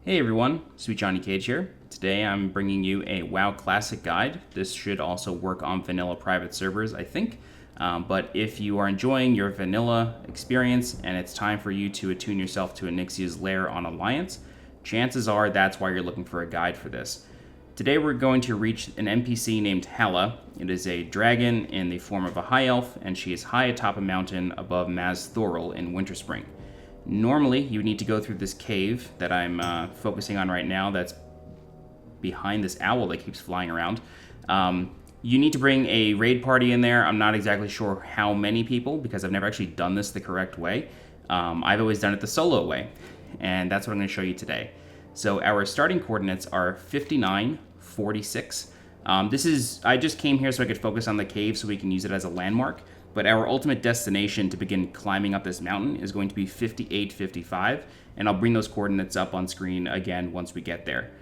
Hey everyone, SweetJohnnyCage here. Today I'm bringing you a WoW Classic guide. This should also work on vanilla private servers, I think. But if you are enjoying your vanilla experience and it's time for you to attune yourself to Onyxia's lair on Alliance, chances are that's why you're looking for a guide for this. Today we're going to reach an NPC named Haleh. It is a dragon in the form of a high elf, and she is high atop a mountain above Maz Thoril in Winterspring. Normally, you need to go through this cave that I'm focusing on right now that's behind this owl that keeps flying around. You need to bring a raid party in there. I'm not exactly sure how many people because I've never actually done this the correct way. I've always done it the solo way, and that's what I'm going to show you today. So our starting coordinates are 59, 46. I just came here so I could focus on the cave so we can use it as a landmark. But our ultimate destination to begin climbing up this mountain is going to be 5855, and I'll bring those coordinates up on screen again once we get there.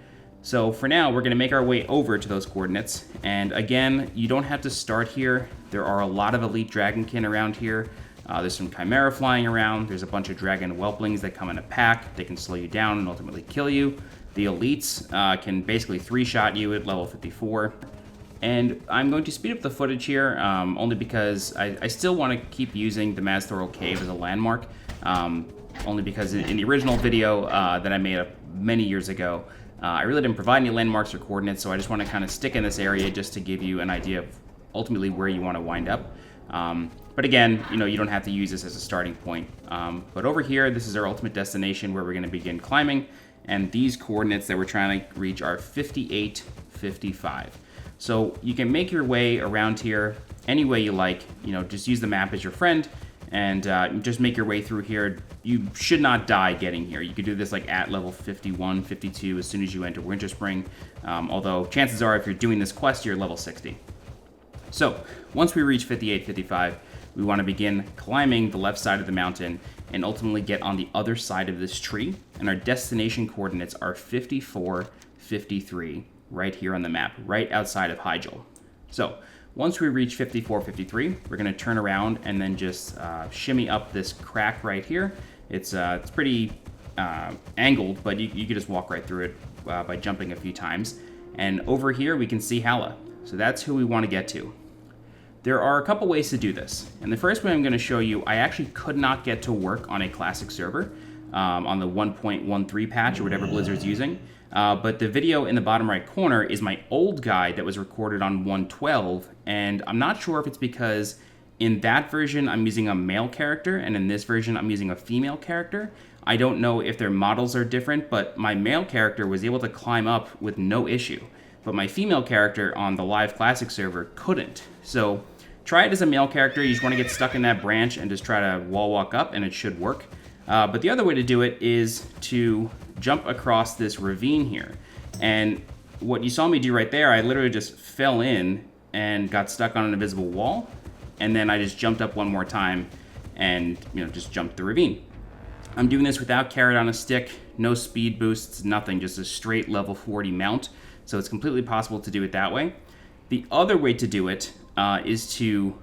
So for now, we're going to make our way over to those coordinates, and again, you don't have to start here. There are a lot of elite dragonkin around here. There's some chimera flying around. There's a bunch of dragon whelplings that come in a pack. They can slow you down and ultimately kill you. The elites can basically three-shot you at level 54. And I'm going to speed up the footage here, only because I still want to keep using the Maz Thoril Cave as a landmark, only because in the original video that I made many years ago, I really didn't provide any landmarks or coordinates, so I just want to kind of stick in this area just to give you an idea of ultimately where you want to wind up. But again, you don't have to use this as a starting point. But over here, this is our ultimate destination where we're going to begin climbing, and these coordinates that we're trying to reach are 58, 55. So you can make your way around here any way you like. Just use the map as your friend and just make your way through here. You should not die getting here. You could do this like at level 51, 52 as soon as you enter Winterspring. Although chances are if you're doing this quest, you're level 60. So once we reach 58, 55, we want to begin climbing the left side of the mountain and ultimately get on the other side of this tree. And our destination coordinates are 54, 53. Right here on the map, right outside of Hyjal. So once we reach 54, 53, we're going to turn around and then just shimmy up this crack right here. It's pretty angled, but you can just walk right through it by jumping a few times. And over here, we can see Haleh. So that's who we want to get to. There are a couple ways to do this. And the first way I'm going to show you, I actually could not get to work on a classic server on the 1.13 patch or whatever Blizzard's using. But the video in the bottom right corner is my old guide that was recorded on 1.12, and I'm not sure if it's because in that version I'm using a male character, and in this version I'm using a female character. I don't know if their models are different, but my male character was able to climb up with no issue, but my female character on the live classic server couldn't. So try it as a male character. You just want to get stuck in that branch and just try to wall walk up, and it should work. But the other way to do it is to jump across this ravine here. And what you saw me do right there, I literally just fell in and got stuck on an invisible wall. And then I just jumped up one more time and just jumped the ravine. I'm doing this without carrot on a stick, no speed boosts, nothing, just a straight level 40 mount. So it's completely possible to do it that way. The other way to do it is to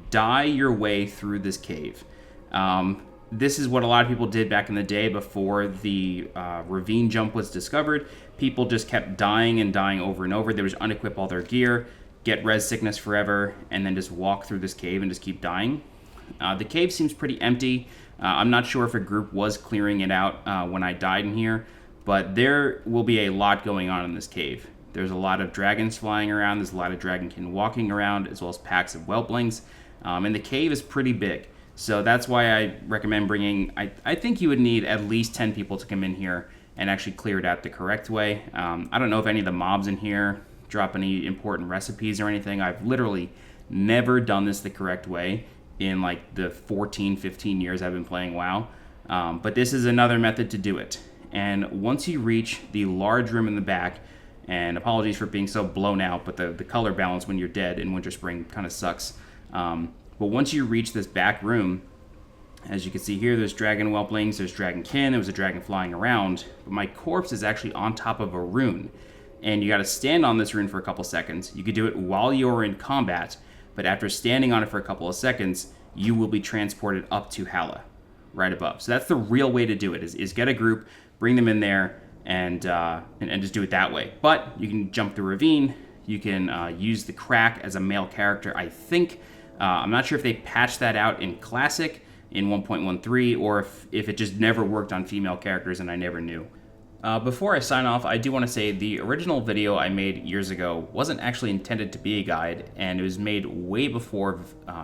die your way through this cave. This is what a lot of people did back in the day before the ravine jump was discovered. People just kept dying and dying over and over. They would just unequip all their gear, get res sickness forever, and then just walk through this cave and just keep dying. The cave seems pretty empty. I'm not sure if a group was clearing it out when I died in here, but there will be a lot going on in this cave. There's a lot of dragons flying around. There's a lot of dragonkin walking around, as well as packs of whelplings. And the cave is pretty big. So that's why I recommend bringing, I think you would need at least 10 people to come in here and actually clear it out the correct way. I don't know if any of the mobs in here drop any important recipes or anything. I've literally never done this the correct way in like the 14, 15 years I've been playing WoW. But this is another method to do it. And once you reach the large room in the back, and apologies for being so blown out, but the color balance when you're dead in Winterspring kind of sucks. But once you reach this back room, as you can see here, there's dragon whelplings, there's dragonkin, there was a dragon flying around, but my corpse is actually on top of a rune. And you gotta stand on this rune for a couple seconds. You could do it while you're in combat, but after standing on it for a couple of seconds, you will be transported up to Haleh, right above. So that's the real way to do it, is get a group, bring them in there, and just do it that way. But you can jump the ravine. You can use the crack as a male character. I think I'm not sure if they patched that out in Classic in 1.13 or if it just never worked on female characters and I never knew. Before I sign off, I do want to say the original video I made years ago wasn't actually intended to be a guide, and it was made way before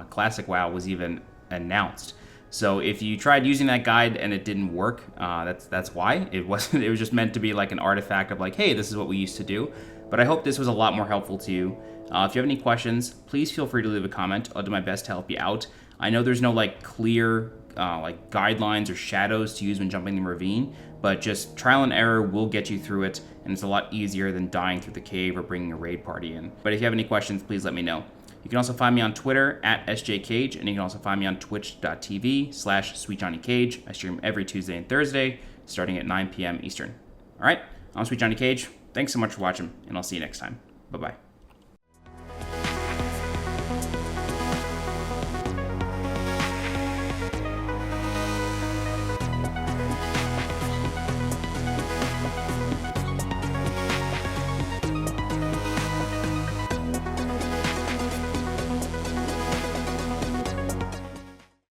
Classic WoW was even announced. So if you tried using that guide and it didn't work, that's why. It wasn't. It was just meant to be like an artifact of like, hey, this is what we used to do. But I hope this was a lot more helpful to you. If you have any questions, please feel free to leave a comment. I'll do my best to help you out. I know there's no like clear like guidelines or shadows to use when jumping the ravine, but just trial and error will get you through it, and it's a lot easier than dying through the cave or bringing a raid party in. But if you have any questions, please let me know. You can also find me on Twitter at SJCage, and you can also find me on twitch.tv/SweetJohnnyCage. I stream every Tuesday and Thursday, starting at 9 p.m. Eastern. All right, I'm SweetJohnnyCage. Thanks so much for watching, and I'll see you next time. Bye-bye.